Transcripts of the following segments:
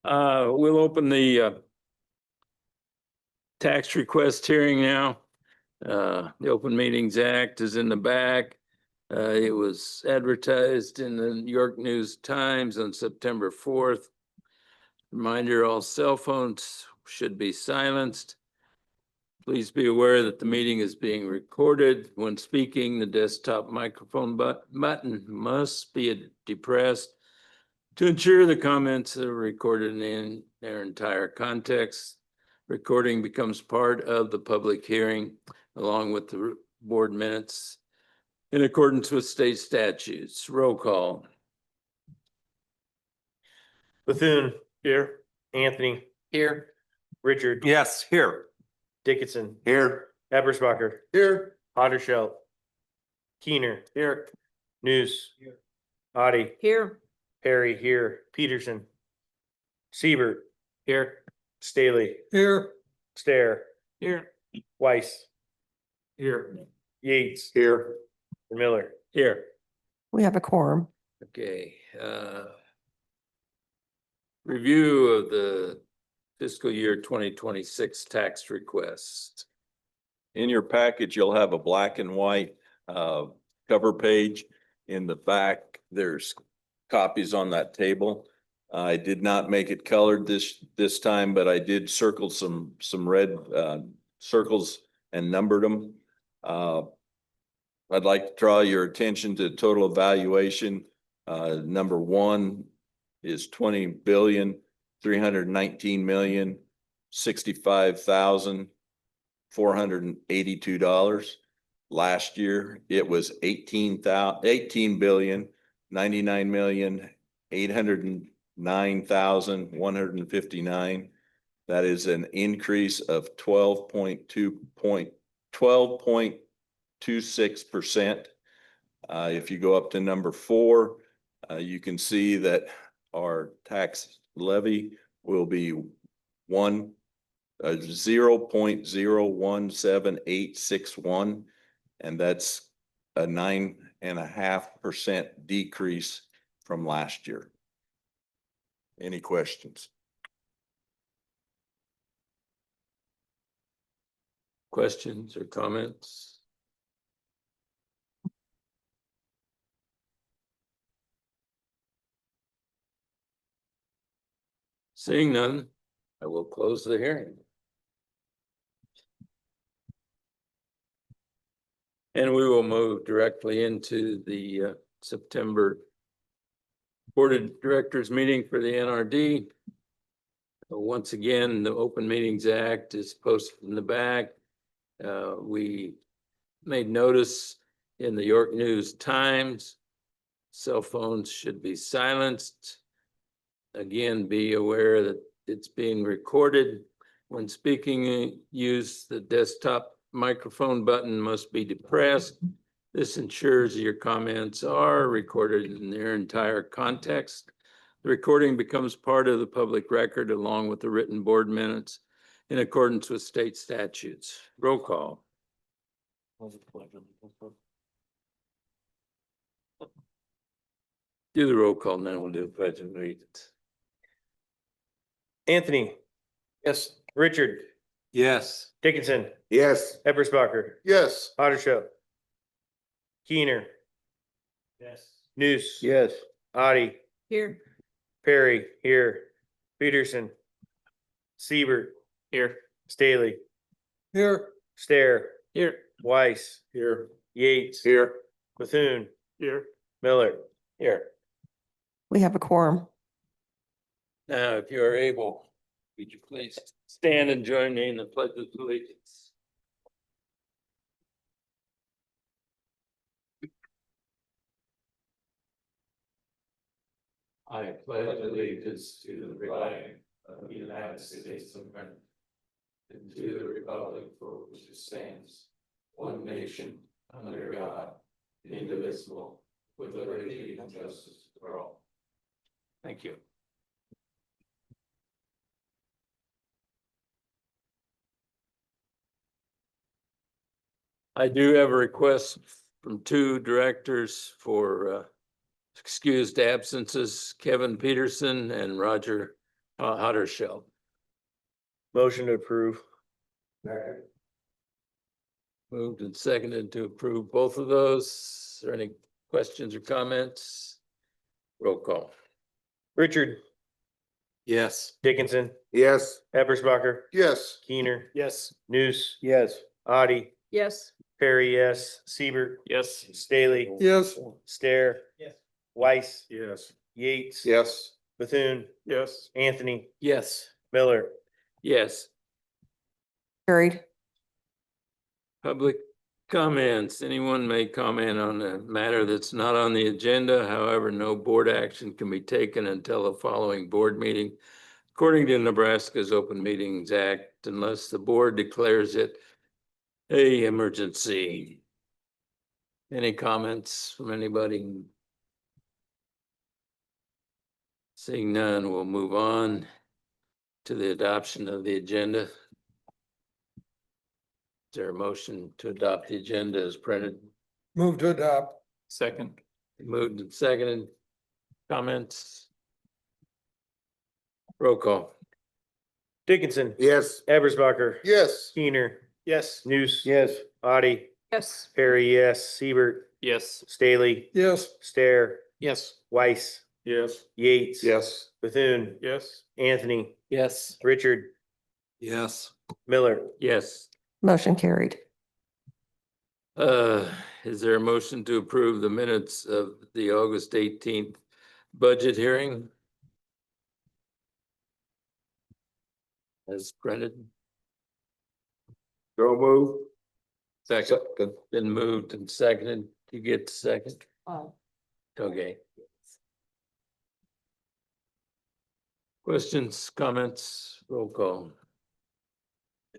We'll open the tax request hearing now. The Open Meetings Act is in the back. It was advertised in the New York News Times on September 4th. Reminder, all cell phones should be silenced. Please be aware that the meeting is being recorded. When speaking, the desktop microphone button must be depressed to ensure the comments are recorded in their entire context. Recording becomes part of the public hearing along with the board minutes in accordance with state statutes. Roll call. Bethune. Here. Anthony. Here. Richard. Yes, here. Dickinson. Here. Eberspacher. Here. Houdersheldt. Kuehner. Here. Nuss. Here. Otte. Here. Perry here. Peterson. Siebert. Here. Stahly. Here. Stahr. Here. Weiss. Here. Yates. Here. Miller. Here. We have a quorum. Okay. Review of the fiscal year 2026 tax request. In your package, you'll have a black and white cover page. In the back, there's copies on that table. I did not make it colored this time, but I did circle some red circles and numbered them. I'd like to draw your attention to total evaluation. Number one is 20,319,065,482. Last year, it was 18,809,159. That is an increase of 12.26%. If you go up to number 4, you can see that our tax levy will be 0.017861, and that's a 9.5% decrease from last year. Any questions? Questions or comments? Seeing none, I will close the hearing. And we will move directly into the September Board of Directors meeting for the NRD. Once again, the Open Meetings Act is posted in the back. We made notice in the York News Times. Cell phones should be silenced. Again, be aware that it's being recorded. When speaking, use the desktop microphone button must be depressed. This ensures your comments are recorded in their entire context. The recording becomes part of the public record along with the written board minutes in accordance with state statutes. Roll call. Do the roll call, and then we'll do the pledge of allegiance. Anthony. Yes. Richard. Yes. Dickinson. Yes. Eberspacher. Yes. Houdersheldt. Kuehner. Yes. Nuss. Yes. Otte. Here. Perry here. Peterson. Siebert. Here. Stahly. Here. Stahr. Here. Weiss. Here. Yates. Here. Bethune. Here. Miller. Here. We have a quorum. Now, if you are able, would you please stand and join me in the pledge of allegiance? I pledge allegiance to the flag of the United States of America and to the republic for which it stands, one nation, under God, indivisible, with liberty and justice for all. Thank you. I do have a request from 2 directors for excused absences, Kevin Peterson and Roger Houdersheldt. Motion to approve. Moved and seconded to approve both of those. Is there any questions or comments? Roll call. Richard, Yes. Dickinson, Yes. Eberspacher, Yes. Kuehner, Yes. Nuss, Yes. Otte, Yes. Perry, yes, Siebert, Yes. Stahly, Yes. Stair, Yes. Weiss, Yes. Yates, Yes. Bethune, Yes. Anthony, Yes. Miller. Yes. Carried. Public comments. Anyone may comment on a matter that's not on the agenda. However, no board action can be taken until the following board meeting, according to Nebraska's Open Meetings Act, unless the board declares it an emergency. Any comments from anybody? Seeing none, we'll move on to the adoption of the agenda. Is there a motion to adopt the agenda as printed? Move to adopt. Second. Moved and seconded. Comments? Roll call. Dickinson, Yes. Eberspacher, Yes. Kuehner, Yes. Nuss. Yes. Otte, Yes. Perry, yes, Siebert, Yes. Stahly, Yes. Stair, Yes. Weiss, Yes. Yates. Yes. Bethune, Yes. Anthony, Yes. Richard, Yes. Miller. Yes. Motion carried. Is there a motion to approve the minutes of the August 18th budget hearing? As printed? Go move. Second. Been moved and seconded. You get the second? Okay. Questions, comments, roll call.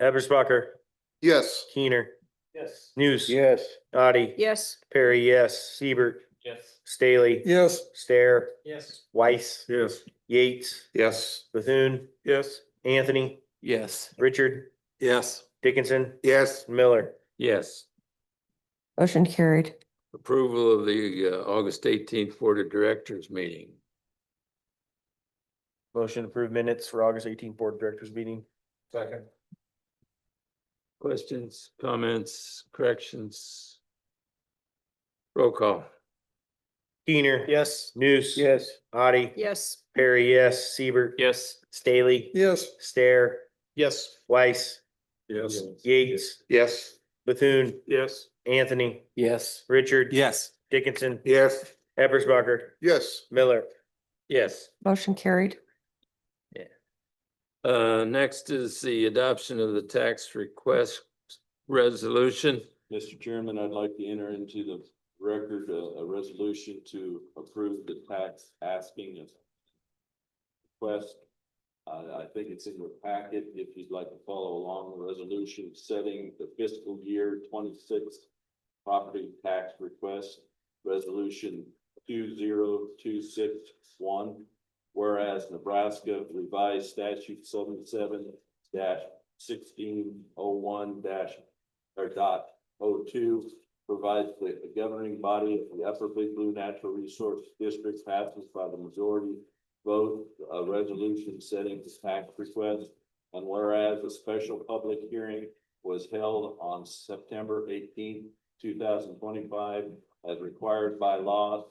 Eberspacher, Yes. Kuehner, Yes. Nuss. Yes. Otte, Yes. Perry, yes, Siebert, Yes. Stahly, Yes. Stair, Yes. Weiss, Yes. Yates, Yes. Bethune, Yes. Anthony, Yes. Richard, Yes. Dickinson, Yes. Miller. Yes. Motion carried. Approval of the August 18th Board of Directors meeting. Motion to approve minutes for August 18th Board of Directors meeting. Second. Questions, comments, corrections? Roll call. Kuehner. Yes. Nuss. Yes. Otte. Yes. Perry, yes, Siebert. Yes. Stahly. Yes. Stair, Yes. Weiss, Yes. Yates, Yes. Bethune, Yes. Anthony, Yes. Richard. Yes. Dickinson, Yes. Eberspacher, Yes. Miller. Yes. Motion carried. Next is the adoption of the tax request resolution. Mr. Chairman, I'd like to enter into the record a resolution to approve the tax asking request. I think it's in your packet if you'd like to follow along the resolution setting the fiscal year 26 property tax request, resolution 20261. Whereas Nebraska revised statute 77-1601-02 provides the governing body of the Upper Big Blue Natural Resource District passes by the majority vote a resolution setting the tax request. And whereas a special public hearing was held on September 18th, 2025, as required by law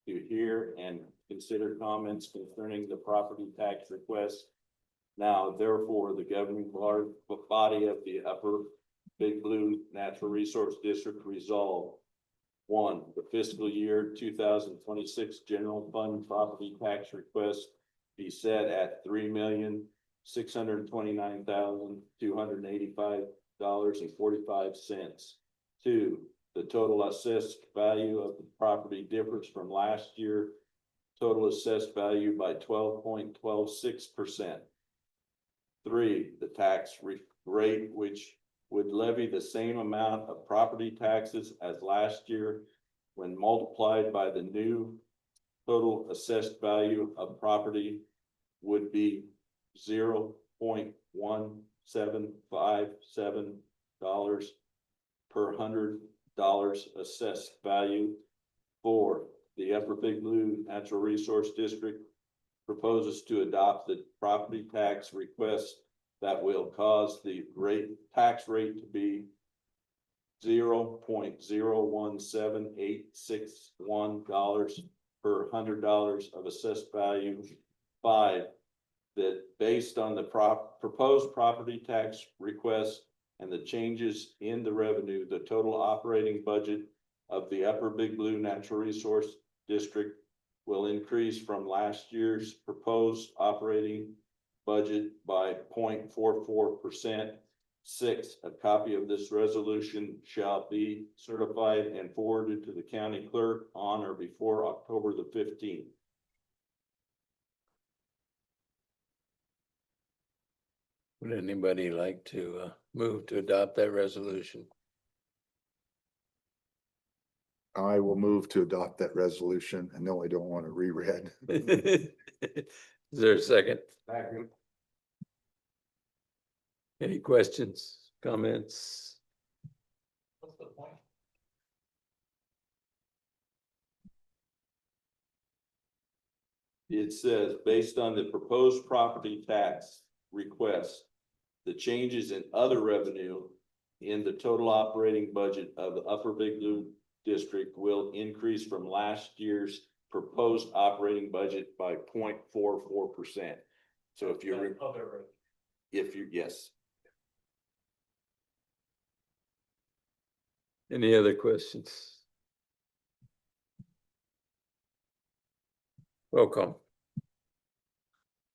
to hear and consider comments concerning the property tax request. Now, therefore, the governing body of the Upper Big Blue Natural Resource District resolved. 1, the fiscal year 2026 general fund property tax request be set at $3,629,285.45. 2, the total assessed value of the property differs from last year total assessed value by 12.126%. 3, the tax rate which would levy the same amount of property taxes as last year when multiplied by the new total assessed value of property would be $0.1757 per $100 assessed value. 4, the Upper Big Blue Natural Resource District proposes to adopt the property tax request that will cause the tax rate to be 0.017861 per $100 of assessed value. 5, that based on the proposed property tax request and the changes in the revenue, the total operating budget of the Upper Big Blue Natural Resource District will increase from last year's proposed operating budget by 0.44%. 6, a copy of this resolution shall be certified and forwarded to the county clerk on or before October the 15th. Would anybody like to move to adopt that resolution? I will move to adopt that resolution. I know I don't want to reread. Is there a second? Any questions, comments? What's the point? It says, based on the proposed property tax request, the changes in other revenue in the total operating budget of the Upper Big Blue District will increase from last year's proposed operating budget by 0.44%. So if you're, yes. Any other questions? Roll call.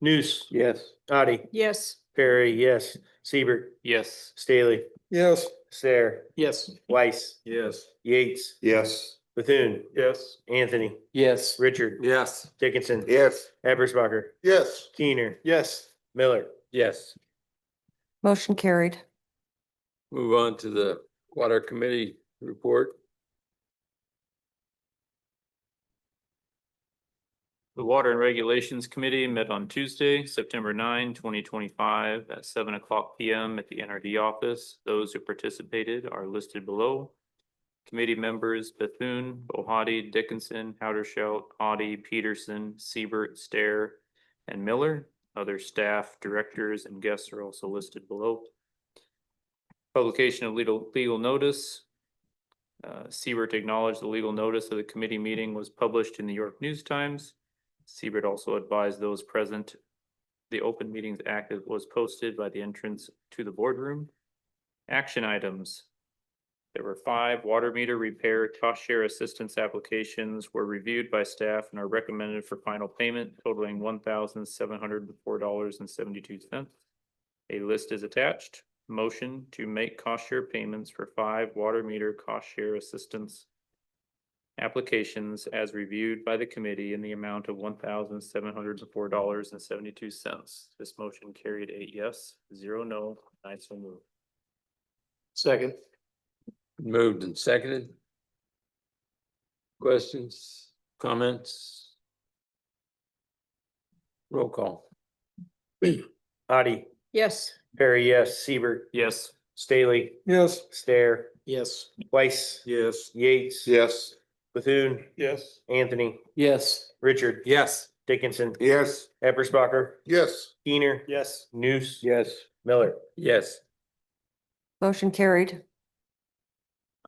Nuss, Yes. Otte, Yes. Perry, yes. Siebert, Yes. Stahly, Yes. Stahr, Yes. Weiss, Yes. Yates, Yes. Bethune, Yes. Anthony, Yes. Richard, Yes. Dickinson, Yes. Eberspacher, Yes. Kuehner, Yes. Miller. Yes. Motion carried. Move on to the Water Committee report. The Water and Regulations Committee met on Tuesday, September 9, 2025 at 7:00 PM at the NRD office. Those who participated are listed below. Committee members: Bethune, Bohaty, Dickinson, Houdersheldt, Otte, Peterson, Siebert, Stahr, and Miller. Other staff, directors, and guests are also listed below. Publication of legal notice. Siebert acknowledged the legal notice of the committee meeting was published in the York News Times. Siebert also advised those present the Open Meetings Act was posted by the entrance to the boardroom. Action items. There were 5 water meter repair cost share assistance applications were reviewed by staff and are recommended for final payment totaling $1,704.72. A list is attached. Motion to make cost share payments for 5 water meter cost share assistance applications as reviewed by the committee in the amount of $1,704.72. This motion carried 8 yes, 0 no, I so move. Second. Moved and seconded. Questions, comments? Roll call. Otte, Yes. Perry, yes. Siebert, Yes. Stahly, Yes. Stahr, Yes. Weiss, Yes. Yates, Yes. Bethune, Yes. Anthony, Yes. Richard, Yes. Dickinson, Yes. Eberspacher, Yes. Kuehner, Yes. Nuss, Yes. Miller. Yes. Motion carried.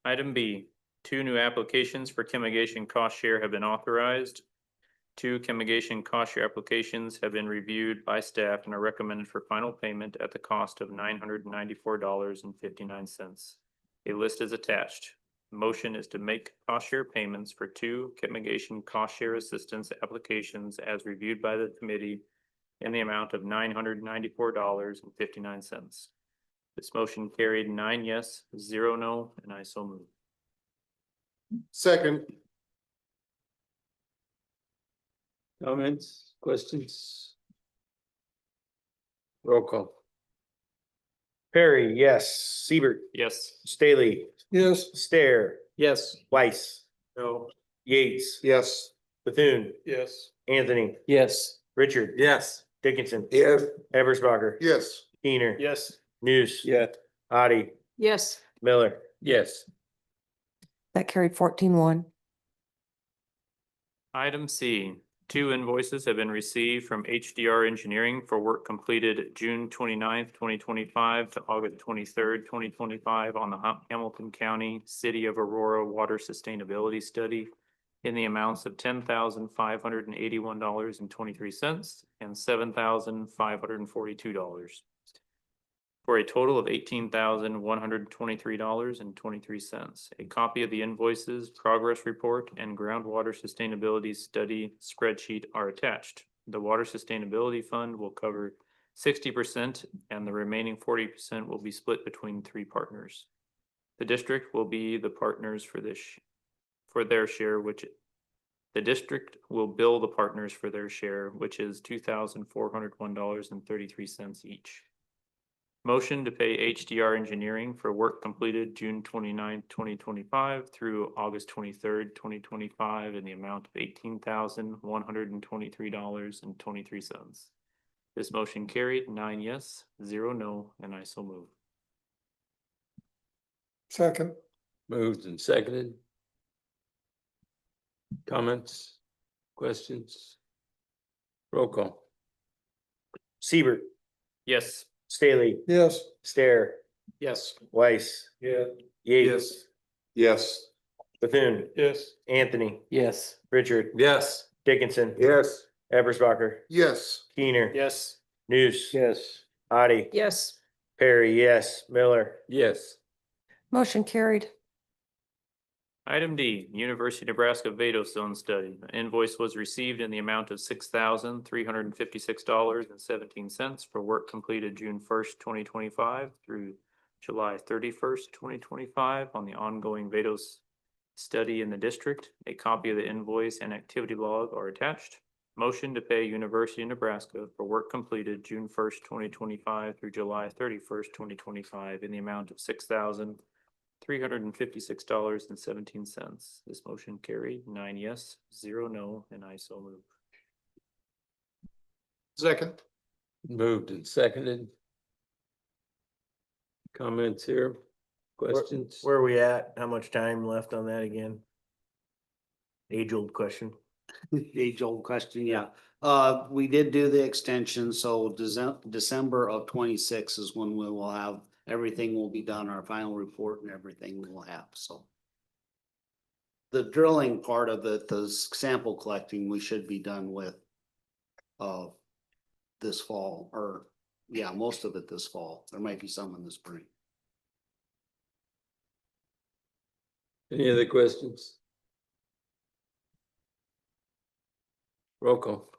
Item B, 2 new applications for chemigation cost share have been authorized. 2 chemigation cost share applications have been reviewed by staff and are recommended for final payment at the cost of $994.59. A list is attached. Motion is to make cost share payments for 2 chemigation cost share assistance applications as reviewed by the committee in the amount of $994.59. This motion carried 9 yes, 0 no, and I so move. Second. Comments, questions? Roll call. Perry, yes. Siebert, Yes. Stahly, Yes. Stahr, Yes. Weiss, No. Yates, Yes. Bethune, Yes. Anthony, Yes. Richard, Yes. Dickinson, Yes. Eberspacher, Yes. Kuehner, Yes. Nuss, Yes. Otte, Yes. Miller. Yes. That carried 14-1. Item C, 2 invoices have been received from HDR Engineering for work completed June 29th, 2025 to August 23rd, 2025 on the Hamilton County City of Aurora Water Sustainability Study in the amounts of $10,581.23 and $7,542 for a total of $18,123.23. A copy of the invoices, progress report, and groundwater sustainability study spreadsheet are attached. The Water Sustainability Fund will cover 60% and the remaining 40% will be split between 3 partners. The district will be the partners for their share, the district will bill the partners for their share, which is $2,401.33 each. Motion to pay HDR Engineering for work completed June 29th, 2025 through August 23rd, 2025 in the amount of $18,123.23. This motion carried 9 yes, 0 no, and I so move. Second. Moved and seconded. Comments, questions? Roll call. Siebert, Yes. Stahly, Yes. Stahr, Yes. Weiss, Yeah. Yates, Yes. Bethune, Yes. Anthony, Yes. Richard, Yes. Dickinson, Yes. Eberspacher, Yes. Kuehner, Yes. Nuss, Yes. Otte, Yes. Perry, yes, Miller, Yes. Motion carried. Item D, University of Nebraska Vado Zone Study. An invoice was received in the amount of $6,356.17 for work completed June 1st, 2025 through July 31st, 2025 on the ongoing Vados study in the district. A copy of the invoice and activity log are attached. Motion to pay University of Nebraska for work completed June 1st, 2025 through July 31st, 2025 in the amount of $6,356.17. This motion carried 9 yes, 0 no, and I so move. Second. Moved and seconded. Comments here? Questions? Where are we at? How much time left on that again? Age-old question. Age-old question, yeah. We did do the extension, so December of 26 is when we will have, everything will be done, our final report and everything we will have, so. The drilling part of it, the sample collecting, we should be done with this fall, or, yeah, most of it this fall. There might be some in the spring. Any other questions? Roll call.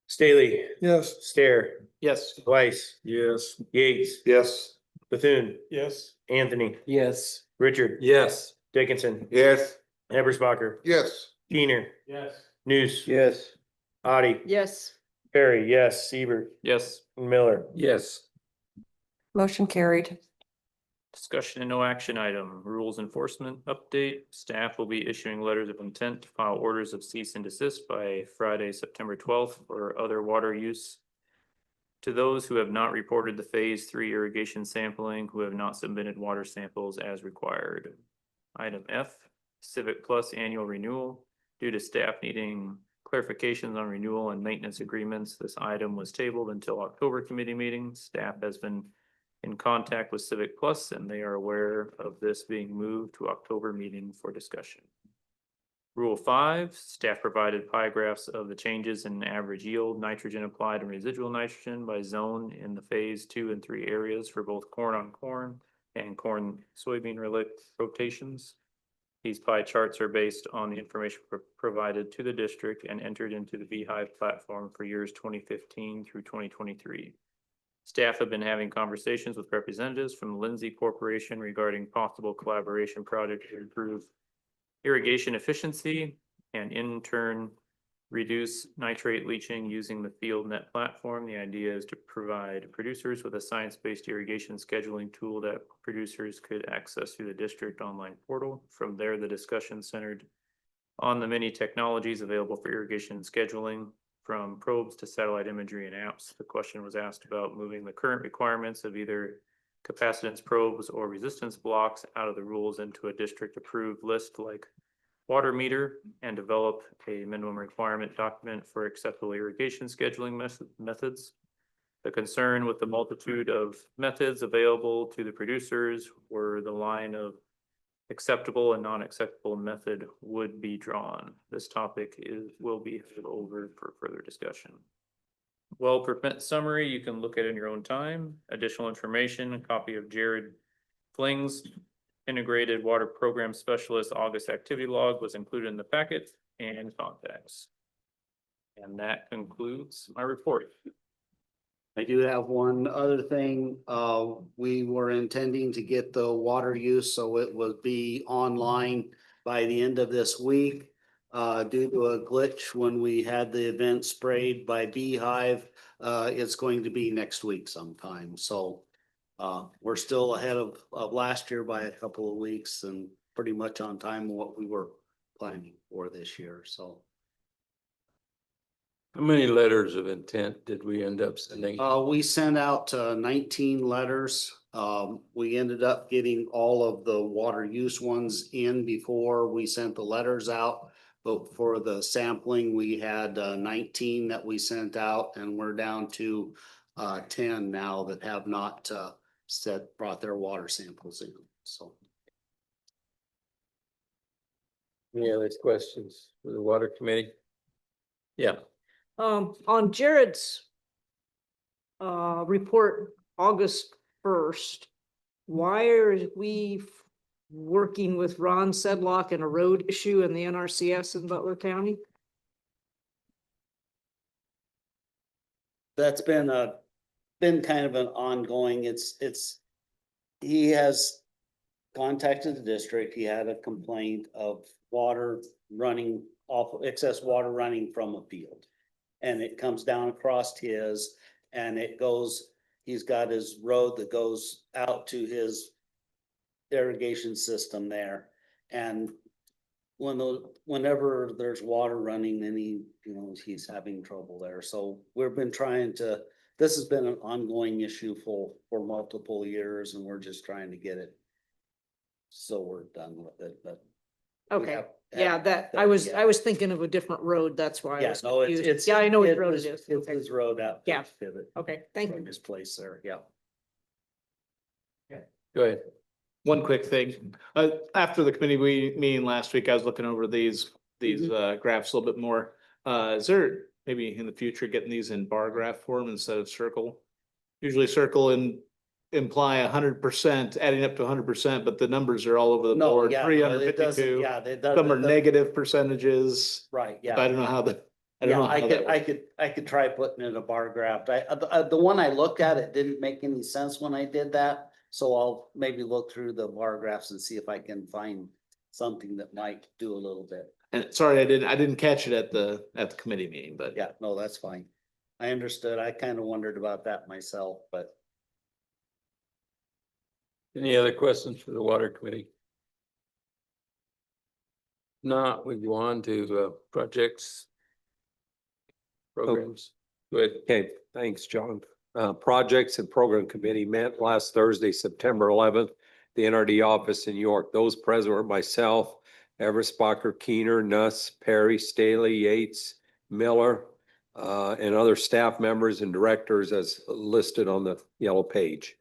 Stahly, Yes. Stahr, Yes. Weiss, Yes. Yates, Yes. Bethune, Yes. Anthony, Yes. Richard, Yes. Dickinson, Yes. Eberspacher, Yes. Kuehner, Yes. Nuss, Yes. Otte, Yes. Perry, yes, Siebert, Yes. Miller. Yes. Motion carried. Discussion and no action item, rules enforcement update. Staff will be issuing letters of intent to file orders of cease and desist by Friday, September 12th for other water use. To those who have not reported the phase 3 irrigation sampling, who have not submitted water samples as required. Item F, Civic Plus annual renewal. Due to staff needing clarifications on renewal and maintenance agreements, this item was tabled until October committee meeting. Staff has been in contact with Civic Plus and they are aware of this being moved to October meeting for discussion. Rule 5, staff provided pie graphs of the changes in average yield, nitrogen applied and residual nitrogen by zone in the phase 2 and 3 areas for both corn on corn and corn soybean rotations. These pie charts are based on the information provided to the district and entered into the Beehive platform for years 2015 through 2023. Staff have been having conversations with representatives from the Lindsay Corporation regarding possible collaboration projects to improve irrigation efficiency and in turn reduce nitrate leaching using the FieldNet platform. The idea is to provide producers with a science-based irrigation scheduling tool that producers could access through the district online portal. From there, the discussion centered on the many technologies available for irrigation scheduling, from probes to satellite imagery and apps. The question was asked about moving the current requirements of either capacitance probes or resistance blocks out of the rules into a district approved list like water meter and develop a minimum requirement document for acceptable irrigation scheduling methods. The concern with the multitude of methods available to the producers were the line of acceptable and non-acceptable method would be drawn. This topic will be held over for further discussion. Well, permit summary, you can look at in your own time. Additional information, a copy of Jared Fling's Integrated Water Program Specialist August activity log was included in the packet and contacts. And that concludes my report. I do have one other thing. We were intending to get the water use, so it would be online by the end of this week. Due to a glitch when we had the event sprayed by Beehive, it's going to be next week sometime. So we're still ahead of last year by a couple of weeks and pretty much on time what we were planning for this year. So How many letters of intent did we end up sending? we sent out 19 letters. We ended up getting all of the water use ones in before we sent the letters out. But for the sampling, we had 19 that we sent out, and we're down to 10 now that have not brought their water samples in. So Any other questions for the water committee? Yeah, On Jared's report, August 1st, why are we working with Ron Sedlock and a road issue in the NRCS in Butler County? that's been kind of an ongoing, he has contacted the district. He had a complaint of water running off, excess water running from a field. And it comes down across his, and it goes, he's got his road that goes out to his irrigation system there. And whenever there's water running, then he's having trouble there. So we've been trying to, this has been an ongoing issue for multiple years, and we're just trying to get it so we're done with it, but. we Okay, have- yeah, that, yeah. I was thinking of a different road, that's why I Yeah, was no, confused. it's. Yeah, I know which it road was- it is. It's Okay. his road out. Yeah. Pivot. Okay, thank you. From his place there, yeah. go ahead. One quick thing, after the committee meeting last week, I was looking over these graphs a little bit more. Is there maybe in the future getting these in bar graph form instead of circle? Usually circle and imply 100%, adding up to 100%, but the numbers are all over the No, board, yeah, no, three it hundred doesn't, fifty-two. yeah, it doesn't. Some are negative percentages. Right, yeah. I don't know how that, I don't Yeah, know how that works. I could try putting in a bar graph. The one I looked at, it didn't make any sense when I did that. So I'll maybe look through the bar graphs and see if I can find something that might do a little bit. And sorry, I didn't catch it at the committee meeting, but. Yeah, no, that's fine. I understood. I kind of wondered about that myself, but Any other questions for the water committee? Not, we go on to projects. Programs. Go ahead. Okay, thanks, John. Projects and Program Committee met last Thursday, September 11th, the NRD office in York. Those present were myself, Eberspacher, Kuehner, Nuss, Perry, Stahly, Yates, Miller, and other staff members and directors as listed on the yellow page.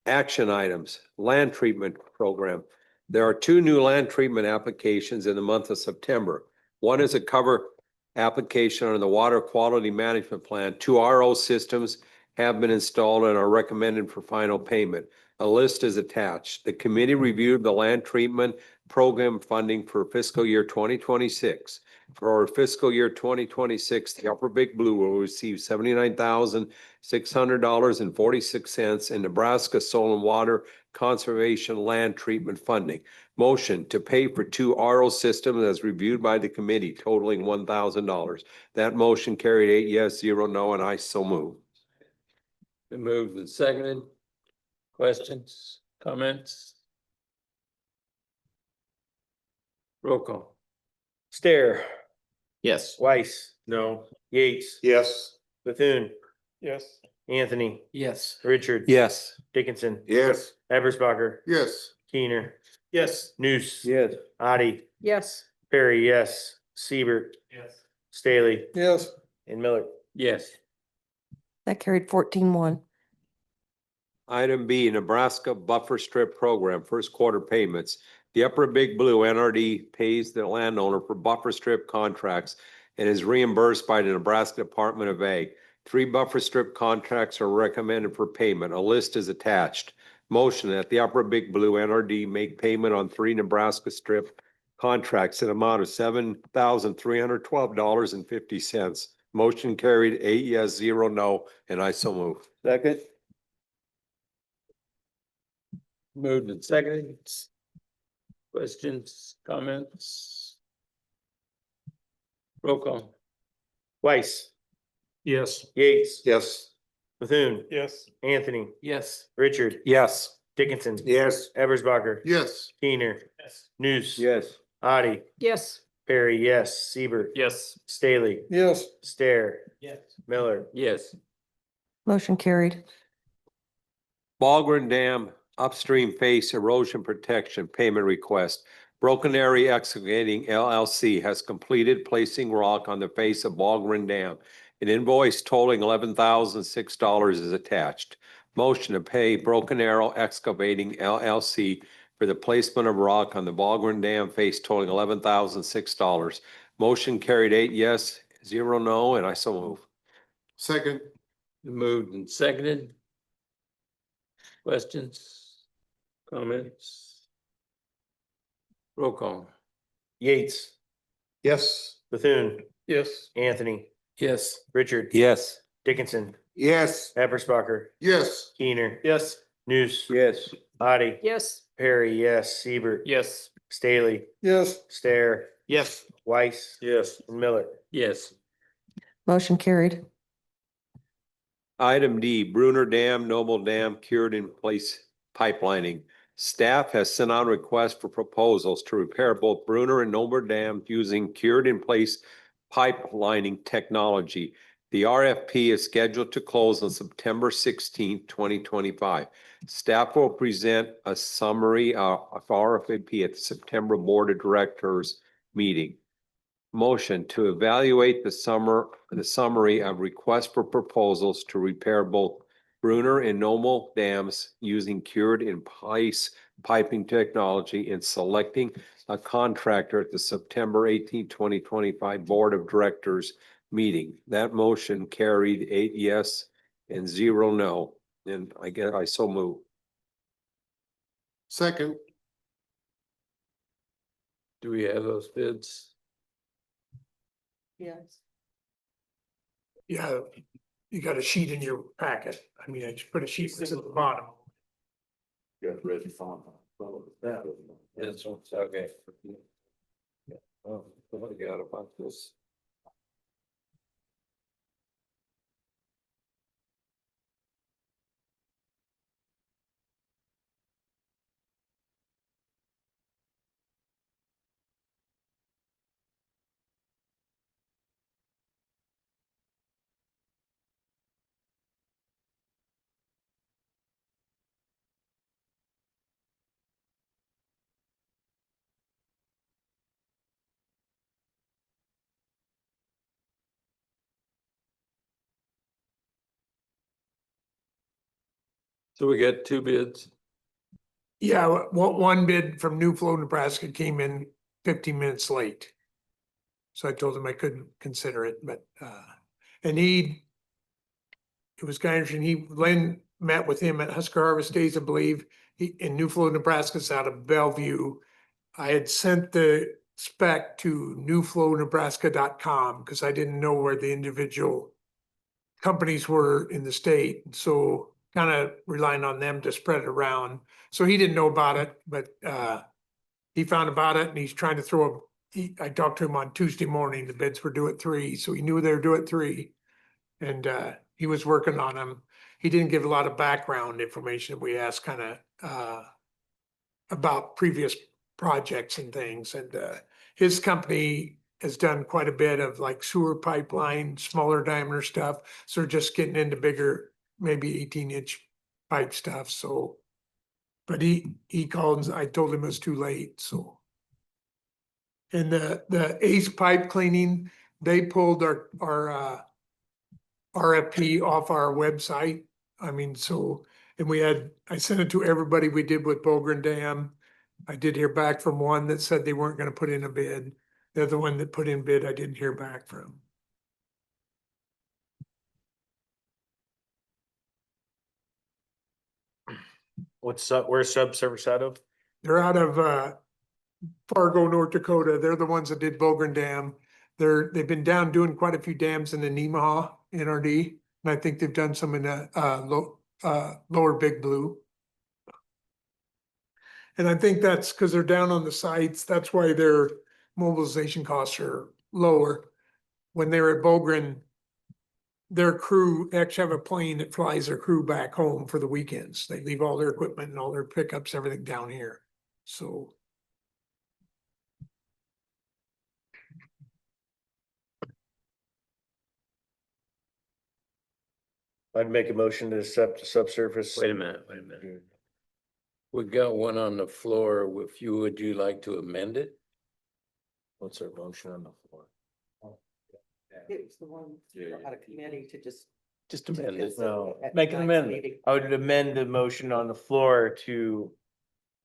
Action items, land treatment program. There are 2 new land treatment applications in the month of September. One is a cover application under the Water Quality Management Plan. 2 RO systems have been installed and are recommended for final payment. A list is attached. The committee reviewed the land treatment program funding for fiscal year 2026. For fiscal year 2026, the Upper Big Blue will receive $79,600.46 in Nebraska Soil and Water Conservation Land Treatment Funding. Motion to pay for 2 RO systems as reviewed by the committee totaling $1,000. That motion carried 8 yes, 0 no, and I so move. Been moved and seconded. Questions, comments? Roll call. Stahr, Yes. Weiss. No. Yates. Yes. Bethune, Yes. Anthony, Yes. Richard. Yes. Dickinson. Yes. Eberspacher, Yes. Kuehner, Yes. Nuss. Yes. Otte, Yes, Perry, yes. Siebert. Yes. Stahly Yes. and Miller. Yes. That carried 14-1. Item B, Nebraska Buffer Strip Program, first quarter payments. The Upper Big Blue NRD pays the landowner for buffer strip contracts and is reimbursed by the Nebraska Department of Ag. 3 buffer strip contracts are recommended for payment. A list is attached. Motion that the Upper Big Blue NRD make payment on 3 Nebraska strip contracts in amount of $7,312.50. Motion carried, 8 yes, 0 no, and I so move. Second. Moved and seconded. Questions, comments? Roll call. Weiss, Yes. Yates, Yes. Bethune, Yes. Anthony, Yes. Richard, Yes. Dickinson. Yes. Eberspacher. Yes. Keener. Yes. Nuss. Yes. Otte. Yes. Perry, yes. Siebert. Yes. Stahly. Yes. Stair. Yes. Miller. Yes. Motion carried. Ballgren Dam upstream face erosion protection payment request. Broken Area Excavating LLC has completed placing rock on the face of Ballgren Dam. An invoice totaling $11,006 is attached. Motion to pay Broken Arrow Excavating LLC for the placement of rock on the Ballgren Dam face totaling $11,006. Motion carried, 8 yes, 0 no, and I so move. Second. Moved and seconded. Questions, comments? Roll call. Yates, Yes. Bethune, Yes. Anthony, Yes. Richard. Yes. Dickinson, Yes. Eberspacher, Yes. Keener. Yes. Nuss. Yes. Otte. Yes. Perry, yes. Siebert. Yes. Stahly. Yes. Stair. Yes. Weiss. Yes. And Miller. Yes. Motion carried. Item D, Bruner Dam, Noble Dam, cured in place pipelining. Staff has sent out requests for proposals to repair both Bruner and Noble Dam using cured in place pipelining technology. The RFP is scheduled to close on September 16th, 2025. Staff will present a summary of RFP at the September Board of Directors meeting. Motion to evaluate the summary of requests for proposals to repair both Bruner and Noble dams using cured in place piping technology and selecting a contractor at the September 18th, 2025 Board of Directors meeting. That motion carried 8 yes and 0 no. And I so move. Second. Do we have those bids? Yes. Yeah, you got a sheet in your packet. I mean, I just put a sheet that's at the bottom. Got ready for that. Yes, okay. Oh, what do you got about this? So we got 2 bids. Yeah, one bid from New Flow, Nebraska came in 15 minutes late. So I told him I couldn't consider it, but, and it was kind of interesting. Len met with him at Husker Harvest Days, I believe, in New Flow, Nebraska's out of Bellevue. I had sent the spec to newflownebraska.com because I didn't know where the individual companies were in the state. So kind of relying on them to spread it around. So he didn't know about it, but he found about it and he's trying to throw I talked to him on Tuesday morning. The bids were due at 3, so he knew they were due at 3. And he was working on them. He didn't give a lot of background information. We asked kind of about previous projects and things. And his company has done quite a bit of like sewer pipeline, smaller diameter stuff. So they're just getting into bigger, maybe 18-inch pipe stuff. So, but he called and I told him it was too late. So And the Ace Pipe Cleaning, they pulled our RFP off our website. I mean, so, and I sent it to everybody we did with Bogren Dam. I did hear back from one that said they weren't gonna put in a bid. The other one that put in bid, I didn't hear back from. Where's subsurface out of? They're out of Fargo, North Dakota. They're the ones that did Bogren Dam. They've been down doing quite a few dams in the Nemaha NRD. And I think they've done some in the lower Big Blue. And I think that's because they're down on the sites. That's why their mobilization costs are lower. When they were at Bogren, their crew actually have a plane that flies their crew back home for the weekends. They leave all their equipment and all their pickups, everything down here. So. I'd make a motion to accept the subsurface. Wait a minute. We got one on the floor. If you, would you like to amend it? What's our motion on the floor? It was the one out of committee to Just amend it. No. Make an amendment. I would amend the motion on the floor to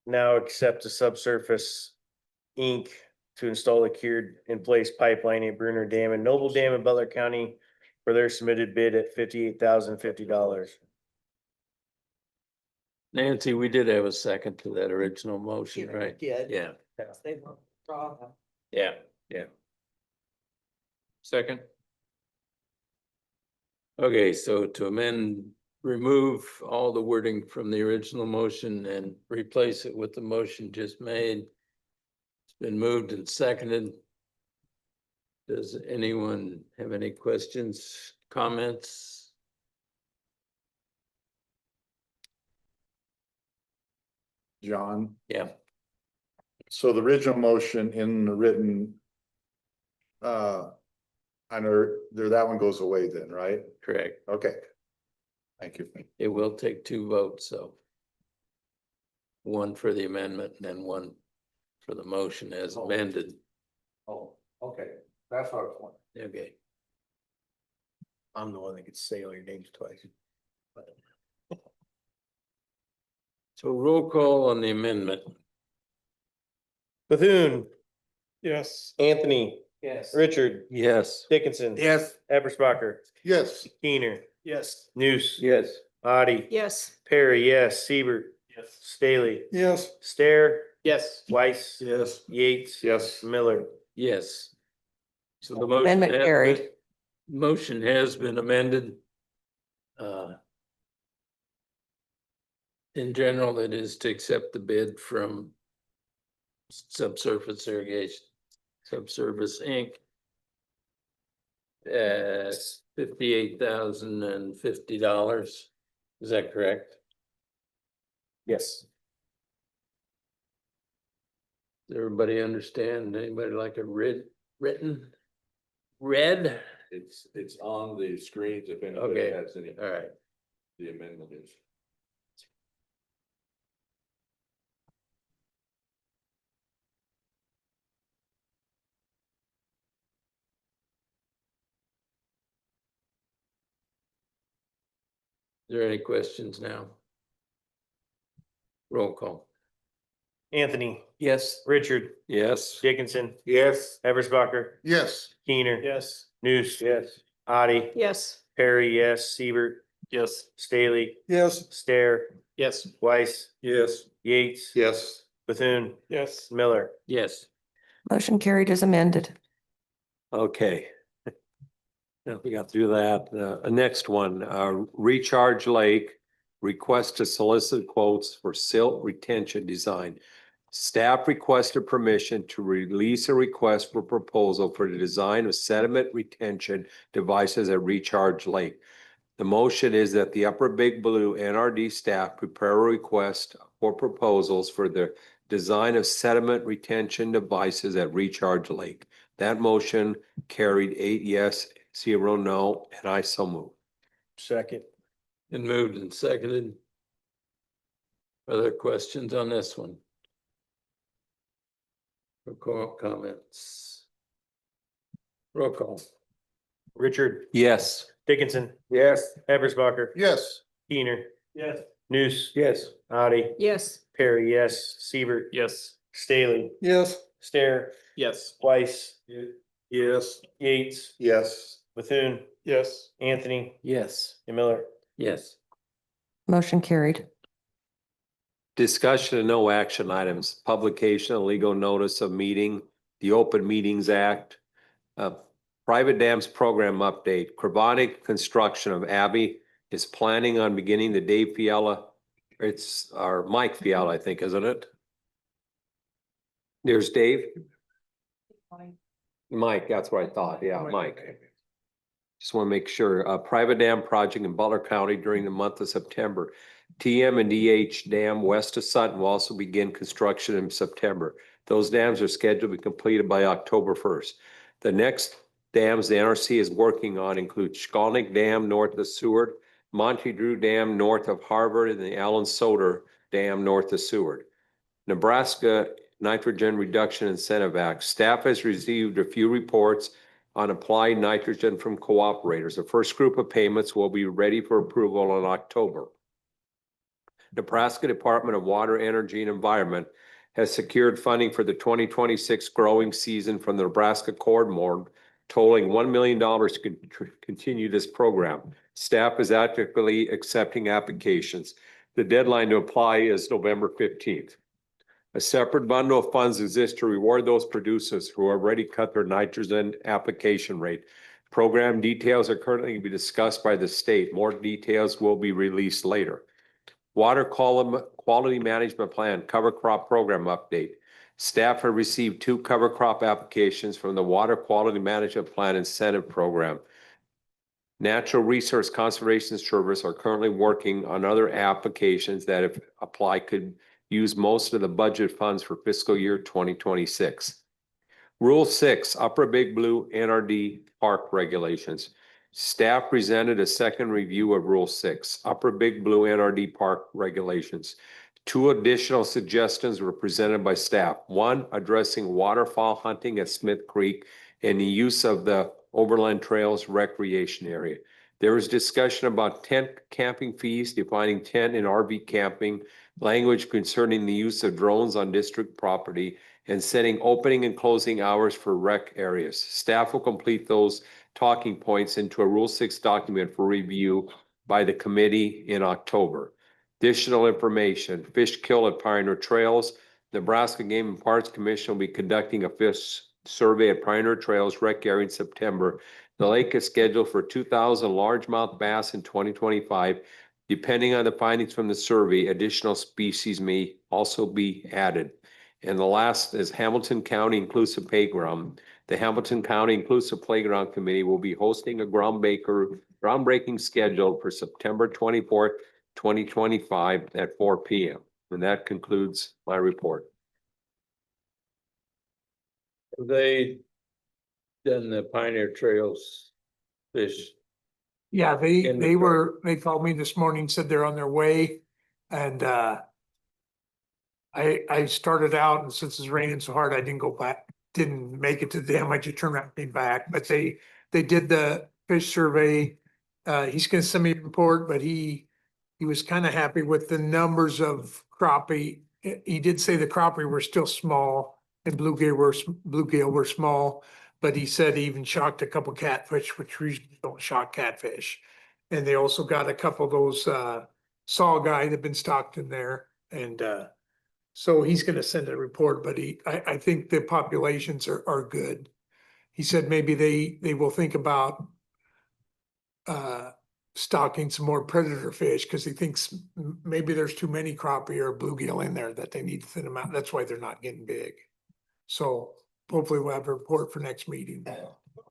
now accept the subsurface Inc. to install a cured in place pipeline at Bruner Dam and Noble Dam in Butler County for their submitted bid at $58,050. Nancy, we did have a second to that original motion, right? Did. Yeah, They won't draw them. yeah. Second. Okay, so to amend, remove all the wording from the original motion and replace it with the motion just made. It's been moved and seconded. Does anyone have any questions, comments? John, Yeah, so the original motion in the written. I know there, that one goes away then, right? correct. Okay. Thank you. It will take 2 votes, so. One for the amendment and then one for the motion as amended. Oh, okay, that's what I was wondering. Okay, I'm the one that gets to say all your names twice. so roll call on the amendment. Bethune, Yes. Anthony, Yes. Richard, Yes. Dickinson. Yes. Eberspacher, Yes. Kuehner, Yes. Nuss. Yes. Otte. Yes. Perry, yes. Siebert, Yes. Stahly, Yes. Stahr, Yes. Weiss. Yes. Yates. Yes. Miller. Yes. So the motion. Amendment has carried. been- Motion has been amended. In general, it is to accept the bid from Subsurface Irrigation, Subsurface Inc. $58,050. Is that correct? Yes. Does everybody understand? Anybody like a written? Read? It's on the screens if anybody Okay, has any, all right. the amendment is. Is there any questions now? Roll call. Anthony, Yes. Richard, Yes. Dickinson, Yes. Eberspacher, Yes. Kuehner. Yes. Nuss. Yes. Otte. Yes. Perry, yes. Siebert, Yes. Stahly, Yes. Stahr, Yes. Weiss, Yes. Yates. Yes. Bethune, Yes. Miller. Yes. Motion carried as amended. Okay. Now we got through that. Next one, Recharge Lake, request to solicit quotes for silt retention design. Staff requested permission to release a request for proposal for the design of sediment retention devices at Recharge Lake. The motion is that the Upper Big Blue NRD staff prepare a request for proposals for the design of sediment retention devices at Recharge Lake. That motion carried 8 yes, 0 no, and I so move. Second. And moved and seconded. Other questions on this one? Comments? Roll call. Richard, Yes. Dickinson, Yes. Eberspacher, Yes. Kuehner, Yes. Nuss, Yes. Otte, Yes. Perry, yes, Siebert, Yes. Stahly, Yes. Stair, Yes. Weiss, Yes. Yates, Yes. Bethune, Yes. Anthony, Yes. and Miller. Yes. Motion carried. Discussion and no action items, publication of legal notice of meeting, the Open Meetings Act, private dams program update, Carbonic construction of Abbey is planning on beginning the Dave Fiala, it's our Mike Fiala, I think, isn't it? There's Dave. Mike, that's what I thought, yeah, Mike. Just want to make sure, a private dam project in Butler County during the month of September. TM and DH Dam west of Sutton will also begin construction in September. Those dams are scheduled to be completed by October 1st. The next dams the NRC is working on include Skolnick Dam north of Seward, Monte Drew Dam north of Harvard, and the Allen Soder Dam north of Seward. Nebraska Nitrogen Reduction Incentive Act. Staff has received a few reports on applied nitrogen from cooperators. The first group of payments will be ready for approval in October. Nebraska Department of Water, Energy and Environment has secured funding for the 2026 growing season from the Nebraska Corn Board, totaling $1 million to continue this program. Staff is actively accepting applications. The deadline to apply is November 15th. A separate bundle of funds exists to reward those producers who already cut their nitrogen application rate. Program details are currently to be discussed by the state. More details will be released later. Water Quality Management Plan Cover Crop Program Update. Staff have received 2 cover crop applications from the Water Quality Management Plan Incentive Program. Natural Resource Conservation Service are currently working on other applications that, if applied, could use most of the budget funds for fiscal year 2026. Rule 6, Upper Big Blue NRD Park Regulations. Staff presented a second review of Rule 6, Upper Big Blue NRD Park Regulations. 2 additional suggestions were presented by staff. 1, addressing waterfowl hunting at Smith Creek and the use of the Overland Trails recreation area. There was discussion about tent camping fees, defining tent and RV camping, language concerning the use of drones on district property, and setting opening and closing hours for rec areas. Staff will complete those talking points into a Rule 6 document for review by the committee in October. Additional information, fish kill at Pioneer Trails. Nebraska Game and Parks Commission will be conducting a fish survey at Pioneer Trails rec area in September. The lake is scheduled for 2,000 largemouth bass in 2025. Depending on the findings from the survey, additional species may also be added. And the last is Hamilton County Inclusive Playground. The Hamilton County Inclusive Playground Committee will be hosting a groundbreaking scheduled for September 24th, 2025 at 4 p.m. And that concludes my report. Have they done the Pioneer Trails fish? Yeah, In the truck. they called me this morning, said they're on their way. And I started out, and since it's raining so hard, I didn't go back, didn't make it to them. I just turned around and came back, but they did the fish survey. He's gonna send me a report, but he was kind of happy with the numbers of crappie. He did say the crappie were still small and bluegill were small, but he said he even shocked a couple catfish, which usually don't shock catfish. And they also got a couple of those saw guy that have been stocked in there. And so he's gonna send a report, but I think the populations are good. He said maybe they will think about stocking some more predator fish because he thinks maybe there's too many crappie or bluegill in there that they need to thin them out. That's why they're not getting big. So hopefully we'll have a report for next meeting.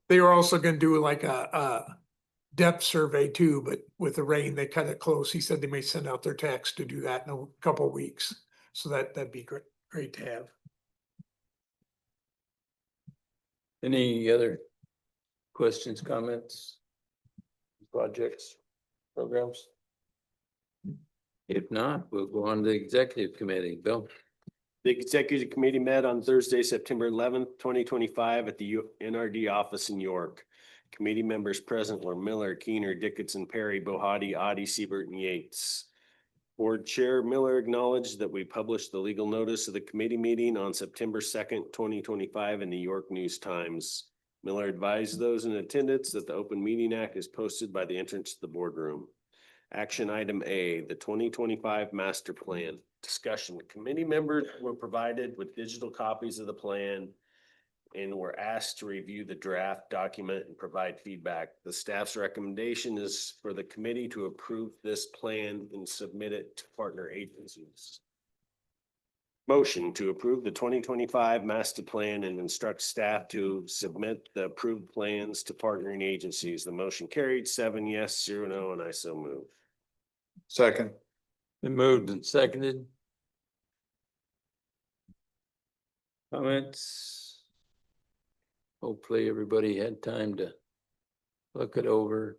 They were also gonna do like a depth survey too, but with the rain, they cut it close. He said they may send out their techs to do that in a couple of weeks. So that'd be great to have. Any other questions, comments? Projects, programs? If not, we'll go on to the executive committee. Bill? The executive committee met on Thursday, September 11th, 2025 at the NRD office in York. Committee members present were Miller, Kuehner, Dickinson, Perry, Bohaty, Otte, Siebert, and Yates. Board Chair Miller acknowledged that we published the legal notice of the committee meeting on September 2nd, 2025 in the York News Times. Miller advised those in attendance that the Open Meeting Act is posted by the entrance to the boardroom. Action item A, the 2025 master plan. Discussion. Committee members were provided with digital copies of the plan and were asked to review the draft document and provide feedback. The staff's recommendation is for the committee to approve this plan and submit it to partner agencies. Motion to approve the 2025 master plan and instruct staff to submit the approved plans to partnering agencies. The motion carried 7 yes, 0 no, and I so move. Second. Been moved and seconded. Comments? Hopefully everybody had time to look it over.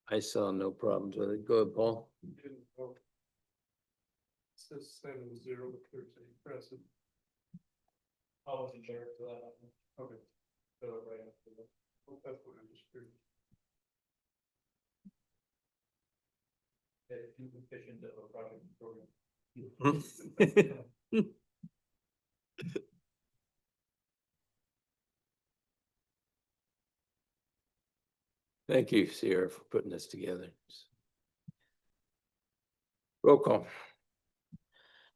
I saw no problems with it. Go ahead, Paul. Says 7-0, there's a present. I wasn't there for that. Okay. So right after that. That's what I'm just curious. Efficient of a project program. Thank you, Sierra, for putting this together. Roll call.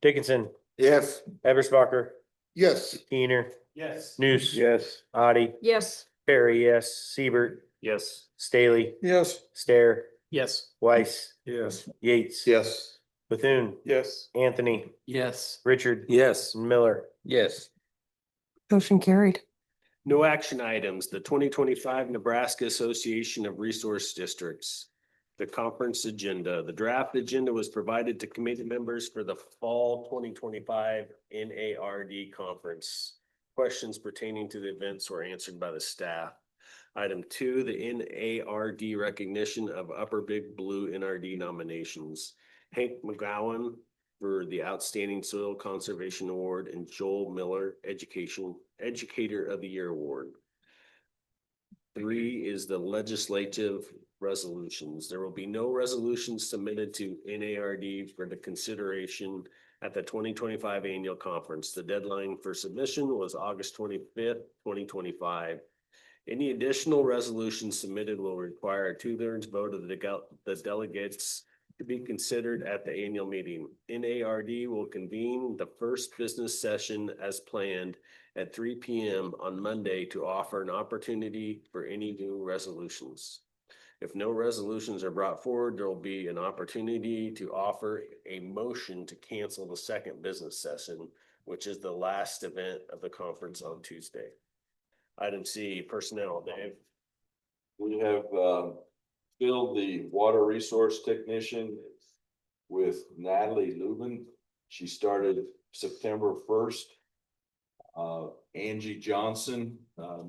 Dickinson, Yes. Eberspacher, Yes. Kuehner, Yes. Nuss. Yes. Otte, Yes. Perry, yes, Siebert, Yes. Stahly, Yes. Stahr, Yes. Weiss, Yes. Yates. Yes. Bethune, Yes. Anthony, Yes. Richard. Yes. Miller. Yes. Motion carried. No action items. The 2025 Nebraska Association of Resource Districts. The conference agenda. The draft agenda was provided to committee members for the fall 2025 NARD conference. Questions pertaining to the events were answered by the staff. Item 2, the NARD recognition of Upper Big Blue NRD nominations. Hank McGowan for the Outstanding Soil Conservation Award and Joel Miller Educator of the Year Award. 3 is the legislative resolutions. There will be no resolutions submitted to NARD for the consideration at the 2025 annual conference. The deadline for submission was August 25th, 2025. Any additional resolutions submitted will require a 2/3 vote of the delegates to be considered at the annual meeting. NARD will convene the first business session as planned at 3 p.m. on Monday to offer an opportunity for any new resolutions. If no resolutions are brought forward, there will be an opportunity to offer a motion to cancel the second business session, which is the last event of the conference on Tuesday. Item C, personnel. Dave. We have filled the water resource technician with Natalie Lubin. She started September 1st. Angie Johnson,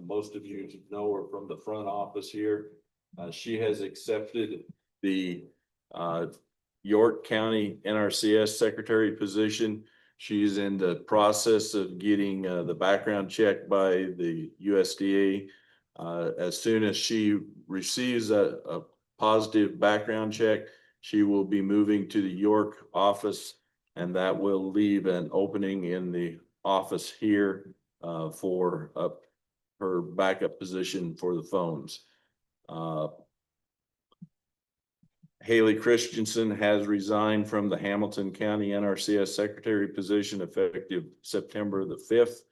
most of you know her from the front office here. She has accepted the York County NRCS secretary position. She's in the process of getting the background check by the USDA. As soon as she receives a positive background check, she will be moving to the York office, and that will leave an opening in the office here for her backup position for the phones. Haley Christensen has resigned from the Hamilton County NRCS secretary position effective September the 5th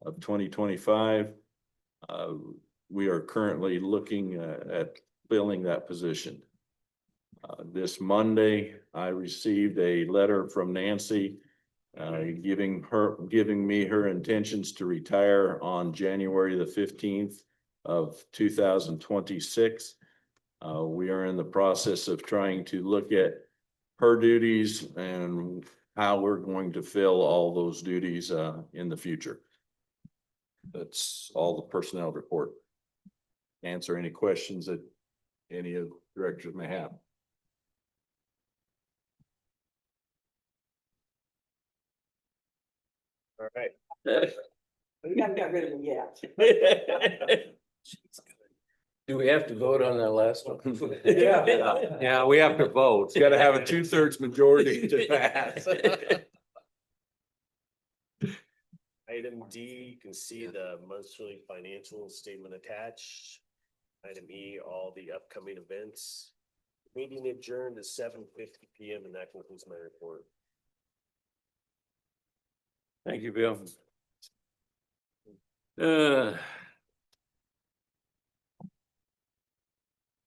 of 2025. We are currently looking at filling that position. This Monday, I received a letter from Nancy giving me her intentions to retire on January the 15th of 2026. We are in the process of trying to look at her duties and how we're going to fill all those duties in the future. That's all the personnel report. Answer any questions that any of the directors may have. All right. We haven't got rid of them yet. Do we have to vote on that last one? Yeah, we have to vote. It's gotta have a 2/3 majority to pass. Item D, you can see the monthly financial statement attached. Item E, all the upcoming events. Meeting adjourned at 7:50 PM and that concludes my report. Thank you, Bill.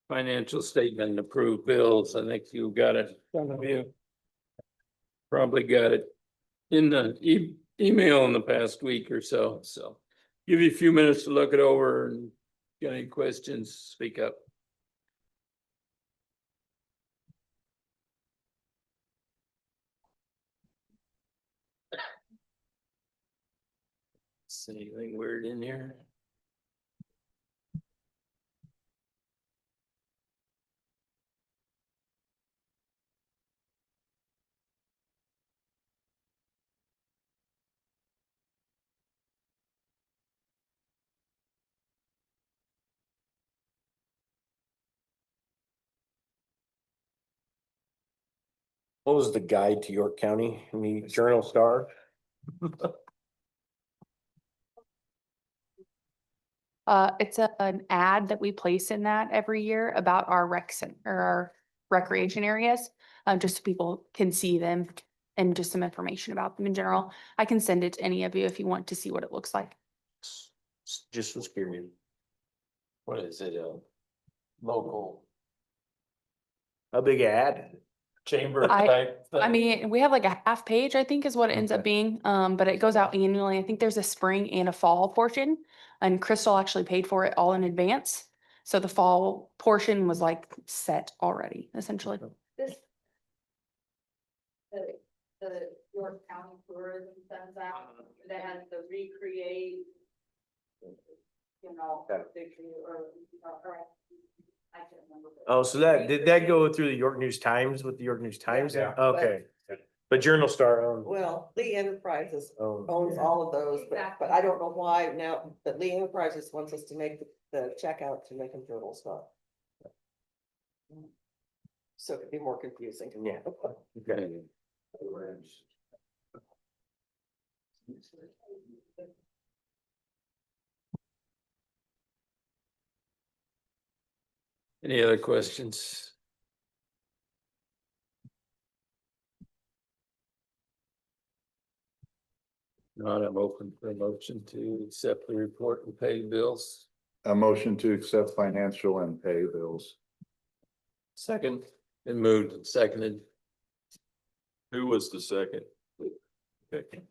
Financial statement and approved bills. I think you got it in front of you. Probably got it in the email in the past week or so, so. Give you a few minutes to look it over and got any questions, speak up. See anything weird in here? What was the guide to York County in the Journal Star? It's an ad that we place in that every year about our or our recreation areas. Just so people can see them and just some information about them in general. I can send it to any of you if you want to see what it looks like. Just was curious. What is it, local A big ad. chamber I type? I thing? mean, we have like a half page, I think is what it ends up being. But it goes out annually. I think there's a spring and a fall portion. And Crystal actually paid for it all in advance. So the fall portion was like set already, essentially. This. The York County Tourism sends out, they had to recreate. You know, Okay. victory or, I can't remember. Oh, so that, did that go through the York News Times with the York News Times? Yeah. Okay. But Journal Star owned. Well, Lee Enterprises owned- owns all of those, but I don't know why now, but Lee Enterprises wants us to make the checkout to make them journal stuff. So it could be more confusing. Yeah. Okay. Any other questions? Not, I'm open for a motion to accept the report and pay bills. A motion to accept financial and pay bills. Second. Been moved and seconded. Who was the second? Okay.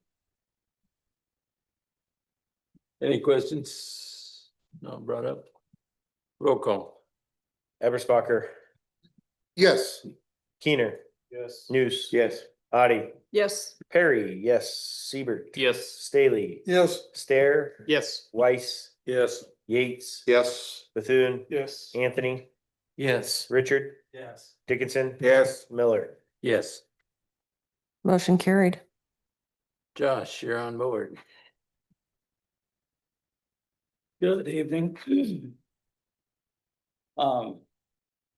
Any questions? Not brought up? Roll call. Eberspacher, Yes. Keener, Yes. Nuss. Yes. Otte, Yes. Perry, yes. Siebert. Yes. Stahly. Yes. Stair. Yes. Weiss, Yes. Yates. Yes. Bethune. Yes. Anthony, Yes. Richard, Yes. Dickinson. Yes. Miller. Yes. Motion carried. Josh, you're on board. Good evening.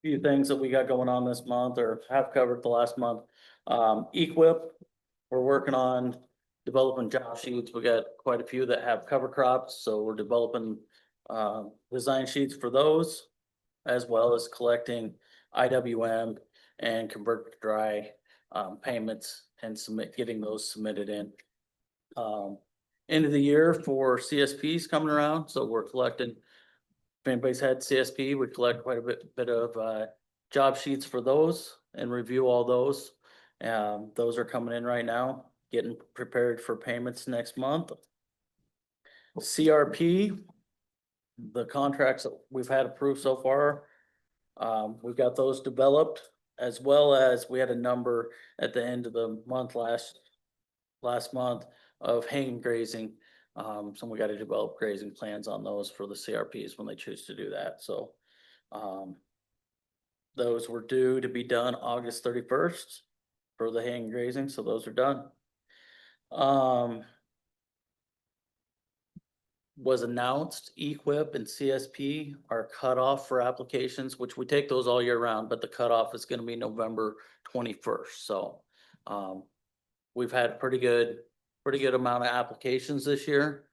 Few things that we got going on this month or have covered the last month. Equip, we're working on developing job sheets. We got quite a few that have cover crops, so we're developing design sheets for those. As well as collecting IWM and convert to dry payments and getting those submitted in. End of the year for CSPs coming around, so we're collecting. If anybody's had CSP, we collect quite a bit of job sheets for those and review all those. Those are coming in right now, getting prepared for payments next month. CRP, the contracts that we've had approved so far, we've got those developed, as well as we had a number at the end of the month last month of hanging grazing. So we got to develop grazing plans on those for the CRPs when they choose to do that, so. Those were due to be done August 31st for the hanging grazing, so those are done. was announced, EQIP and CSP are cut off for applications, which we take those all year round, but the cutoff is gonna be November 21st. So we've had pretty good amount of applications this year.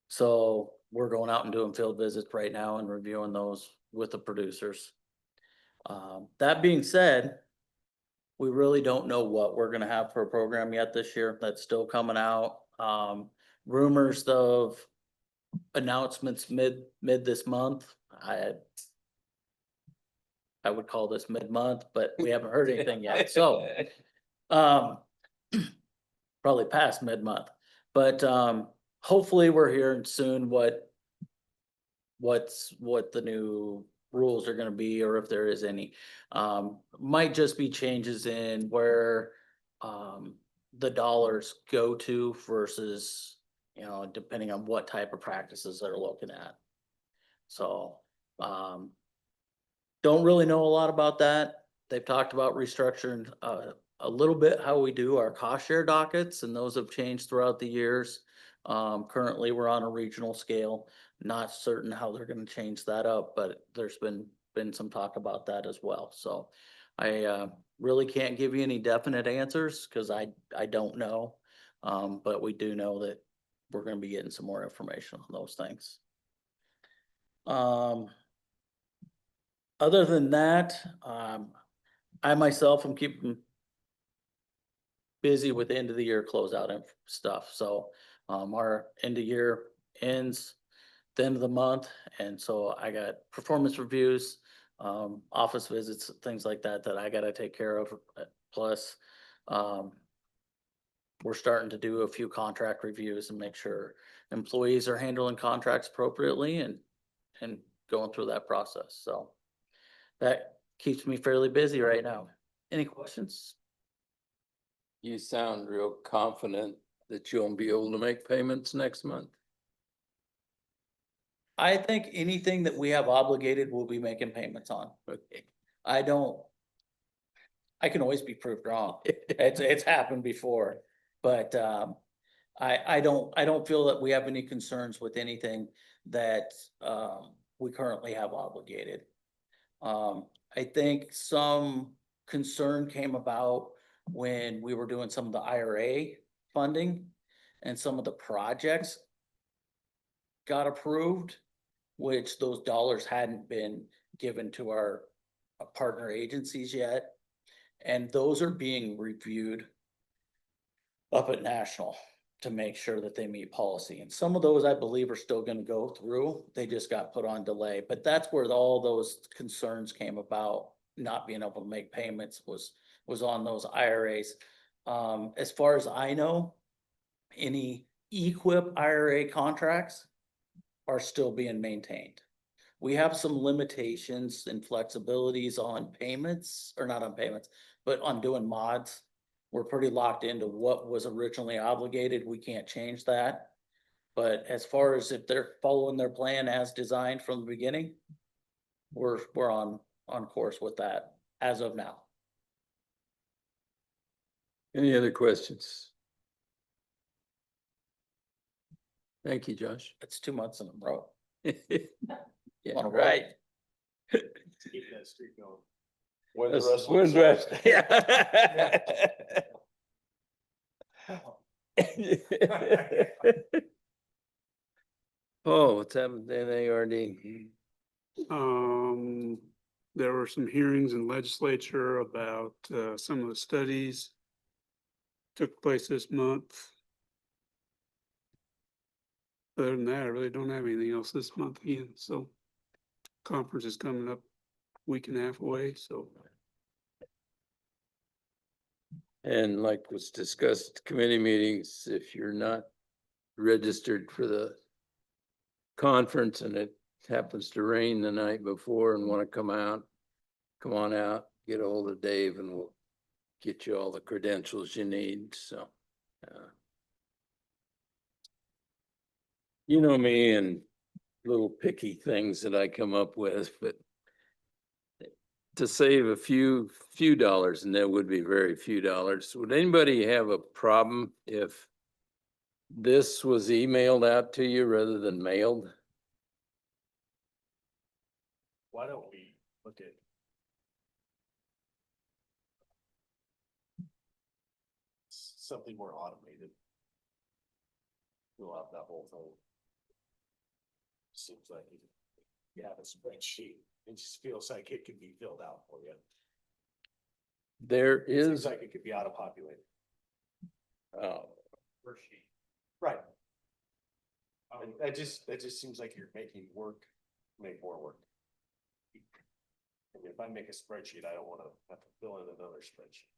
So we're going out and doing field visits right now and reviewing those with the producers. That being said, we really don't know what we're gonna have for a program yet this year. That's still coming out. Rumors of announcements mid this month. I would call this mid-month, but we haven't heard anything yet. So, probably past mid-month, but, hopefully we're hearing soon what the new rules are gonna be, or if there is any. Might just be changes in where, the dollars go to versus, you know, depending on what type of practices they're looking at. So, don't really know a lot about that. They've talked about restructuring, a little bit how we do our cost share dockets, and those have changed throughout the years. Currently, we're on a regional scale. Not certain how they're gonna change that up, but there's been some talk about that as well. So I really can't give you any definite answers because I don't know. But we do know that we're gonna be getting some more information on those things. Other than that, I myself am keeping busy with end of the year closeout and stuff. So our end of year ends the end of the month, and so I got performance reviews, office visits, things like that I gotta take care of. Plus, we're starting to do a few contract reviews and make sure employees are handling contracts appropriately and going through that process. So that keeps me fairly busy right now. Any questions? You sound real confident that you'll be able to make payments next month. I think anything that we have obligated, we'll be making payments on. Okay. I can always be proved wrong. It's happened before, but, I don't feel that we have any concerns with anything that, we currently have obligated. I think some concern came about when we were doing some of the IRA funding and some of the projects got approved, which those dollars hadn't been given to our partner agencies yet. And those are being reviewed up at National to make sure that they meet policy. And some of those, I believe, are still gonna go through. They just got put on delay. But that's where all those concerns came about, not being able to make payments was on those IRAs. As far as I know, any EQIP IRA contracts are still being maintained. We have some limitations and flexibilities on payments, or not on payments, but on doing mods. We're pretty locked into what was originally obligated. We can't change that. But as far as if they're following their plan as designed from the beginning, we're on course with that as of now. Any other questions? Thank you, Josh. It's 2 months in a row. Yeah, Wanna right. Keep that streak going. When the rest. When's the rest? Oh, what's happened to NARD? There were some hearings in legislature about some of the studies took place this month. Other than that, I really don't have anything else this month again, so conference is coming up week and a half away, so. And like was discussed, committee meetings, if you're not registered for the conference and it happens to rain the night before and want to come out, come on out, get a hold of Dave and we'll get you all the credentials you need. So, you know me and little picky things that I come up with, but to save a few dollars, and there would be very few dollars, would anybody have a problem if This was emailed out to you rather than mailed. Why don't we look at? Something more automated. Fill out that whole thing. Seems like you have a spreadsheet, it just feels like it could be filled out for you. There Seems is, like it could be auto populated. Worksheet. Right. That just seems like you're making make more work. And if I make a spreadsheet, I don't wanna have to fill in another spreadsheet.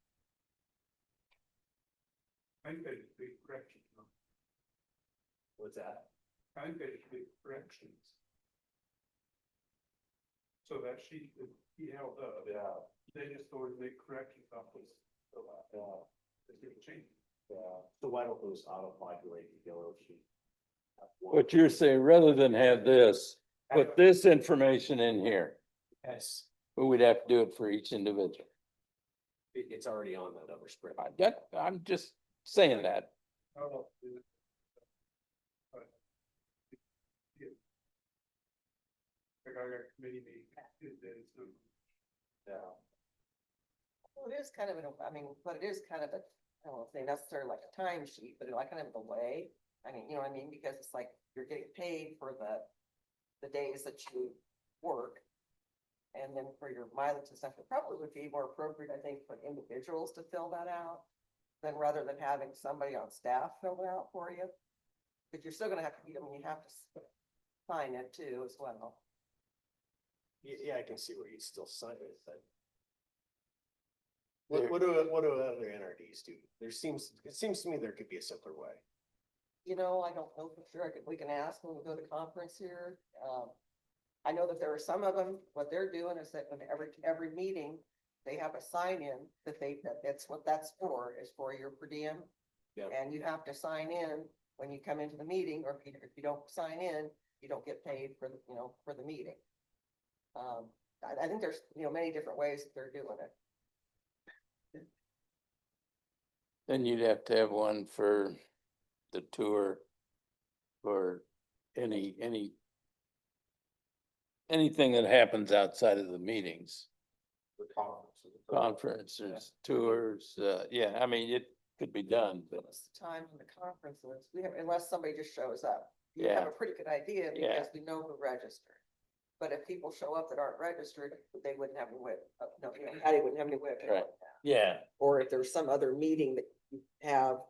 I think that's big correction. What's that? I think that's big corrections. So that sheet that he held up. Yeah. They just always make corrections off this. Yeah. So why don't those auto populate the yellow sheet? what you're saying, rather than have this, put this information in here, Yes, but we'd have to do it for each individual. it's already on that other spread. I'm just saying that. Yeah. Well, it is kind of, I mean, but it is kind of a, I don't want to say necessarily like a time sheet, but like kind of a delay. I mean, you know what I mean? Because it's like you're getting paid for the days that you work. And then for your mileage and stuff, it probably would be more appropriate, I think, for individuals to fill that out than rather than having somebody on staff fill it out for you. But you're still gonna have to, I mean, you have to sign it too as well. Yeah, I can see where you'd still sign it, but. What do other NRDs do? It seems to me there could be a simpler way. You know, I don't know for sure. We can ask when we go to conference here. I know that there are some of them, what they're doing is that when every meeting, they have a sign in that that's what that's for, is for your per diem. Yeah. And you have to sign in when you come into the meeting, or if you don't sign in, you don't get paid for for the meeting. I think there's, many different ways that they're doing it. Then you'd have to have one for the tour, for anything that happens outside of the meetings. Conferences, tours, yeah, I mean, it could be done, but Most of the time in the conferences, unless somebody just shows up, you Yeah. have a pretty good idea Yeah. because we know who registered. But if people show up that aren't registered, they wouldn't have any way, Patty wouldn't have any way of knowing Right. that. yeah. Or if there's some other meeting that you have,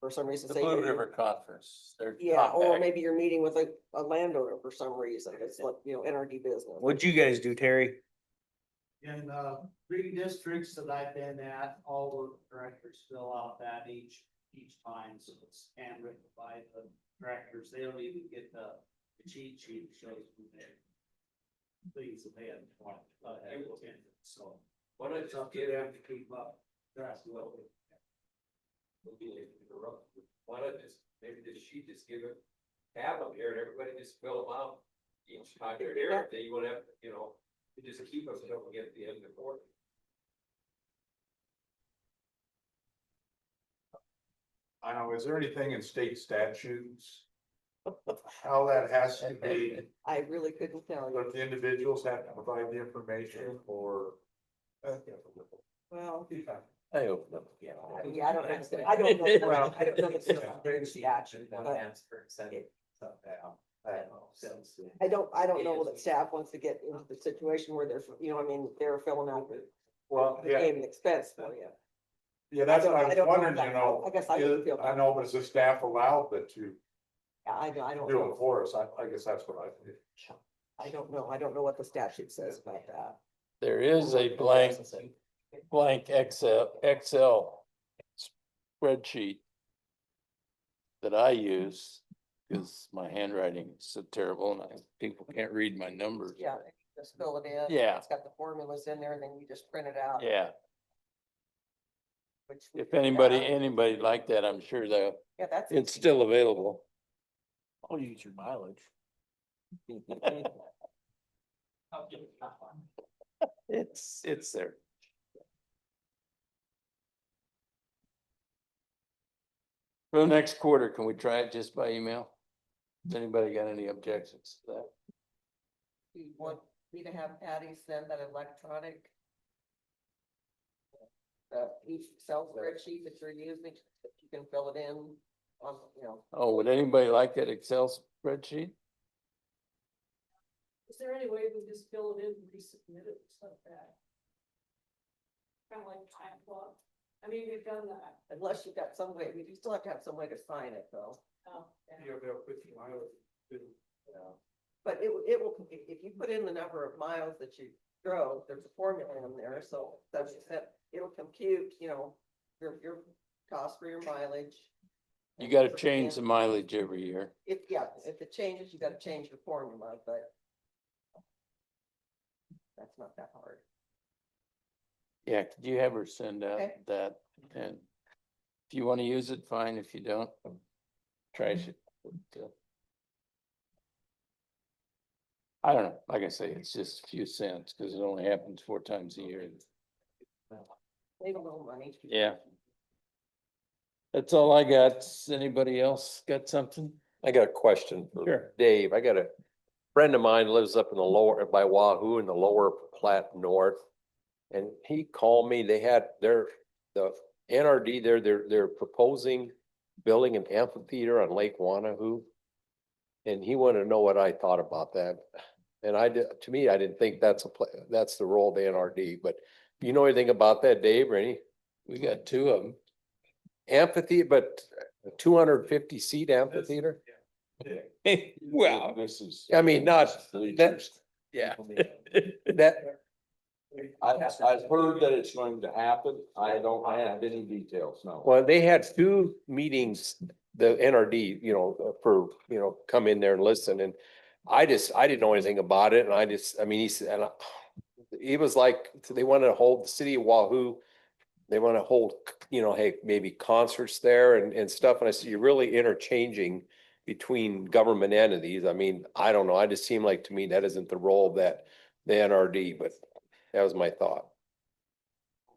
for some reason, The say. Blue River Conference. they're Yeah, or compact. maybe you're meeting with a landowner for some reason, it's like, NRD business. What'd you guys do, Terry? In, 3 districts that I've been at, all the directors fill out that each time, so it's handwritten by the directors, they don't even get the cheat sheet that shows who they're. Things that they had, so. What I just get them to keep up, that's well. Why not just, maybe this sheet, just give it, have them here and everybody just fill them out. Each time they're here, then you won't have, you just keep them until we get to the end of the quarter. I know, is there anything in state statutes? How that has to be, I really couldn't tell you. if the individuals have to provide the information or? Well, I hope not. yeah, I don't know. I don't know. Well, I don't know. The action, but I don't know that staff wants to get into the situation where they're filling out Well, the yeah, payment expense for you. yeah, that's what I I was don't know wondering, that. I guess I wouldn't feel. I know, but is the staff allowed to I don't do it know. for us? I guess that's what I think. I don't know. I don't know what the statute says about that. There is a blank Excel spreadsheet that I use, because my handwriting is so terrible and people can't read my numbers. Yeah, just fill it in. Yeah. It's got the formulas in there and then you just print it out. Yeah, Which if we- anybody yeah. like that, I'm sure that Yeah, that's. it's still available. I'll use your mileage. It's there. For the next quarter, can we try it just by email? Has anybody got any objections to that? You want me to have Patty send that electronic? Each Excel spreadsheet that you're using, that you can fill it in on, Oh, would anybody like that Excel spreadsheet? Is there any way we just fill it in and resubmit it, stuff like that? Kind of like time clock. I mean, we've done that. unless you've got some way, we do still have to have some way to sign it though. Oh, But it will, if you put in the number of miles that you drove, there's a formula in there, so that's that, it'll compute, your cost for your mileage. You gotta change the mileage every year. If it changes, you gotta change the formula, but that's not that hard. Yeah, could you have her send out Okay. that, and if you wanna use it, fine, if you don't, trash it. But, I don't know, like I say, it's just a few cents, cause it only happens 4 times a year. Save a little money. Yeah. That's all I got. Anybody else got something? I got a question for Sure. Dave. I got a friend of mine lives up in the lower, by Wahoo in the lower Platte North. And he called me, they had the NRD, they're proposing building an amphitheater on Lake Wannahoo. And he wanted to know what I thought about that. And to me, I didn't think that's the role of the NRD, but do you know anything about that, Dave, or any? We got 2 of them. Amphitheater, but a 250 seat amphitheater? Wow. This is. I mean, not, that, yeah, that, I've heard that it's going to happen. I don't have any details, no. well, they had 2 meetings, the NRD, come in there and listen, and I didn't know anything about it, and he said, it was like, they wanted to hold the city of Wahoo, they want to hold, hey, maybe concerts there and stuff, and I said, you're really interchanging between government entities. I mean, I don't know, I just seemed like, to me, that isn't the role of the NRD, but that was my thought.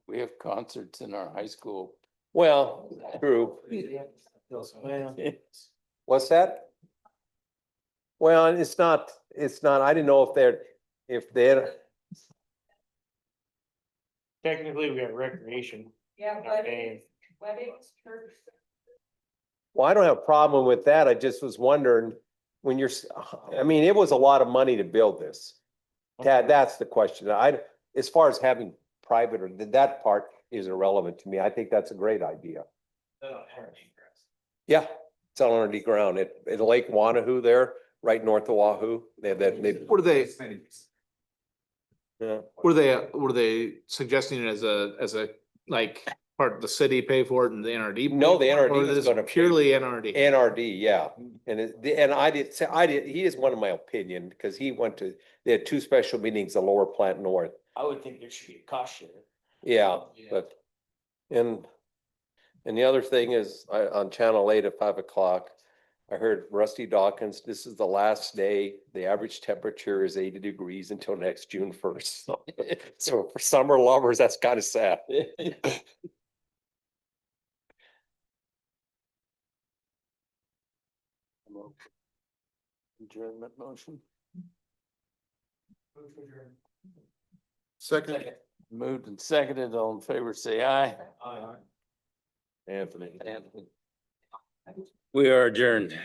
We have concerts in our high school. Well, true. What's that? Well, it's not, I didn't know if they're, Technically, we have recreation. Yeah, weddings, church. well, I don't have a problem with that. I just was wondering when it was a lot of money to build this. That's the question. As far as having private, or that part is irrelevant to me. I think that's a great idea. Yeah, it's on NRD ground at Lake Wannahoo there, right north of Wahoo. They have that, What are they, yeah. were they suggesting it as a, like, part of the city pay for it and the NRD? No, the pay for it, NRD or is this gonna purely NRD? NRD, yeah. And I did, he just wanted my opinion because they had 2 special meetings at Lower Platte North. I would think there should be a cost share. Yeah, but, and the other thing is, on Channel 8 at 5 o'clock, I heard Rusty Dawkins, this is the last day, the average temperature is 80 degrees until next June 1st. So for summer lovers, that's kind of sad. Adjournment motion. Second. Moved and seconded, all in favor, say aye. Anthony. We are adjourned.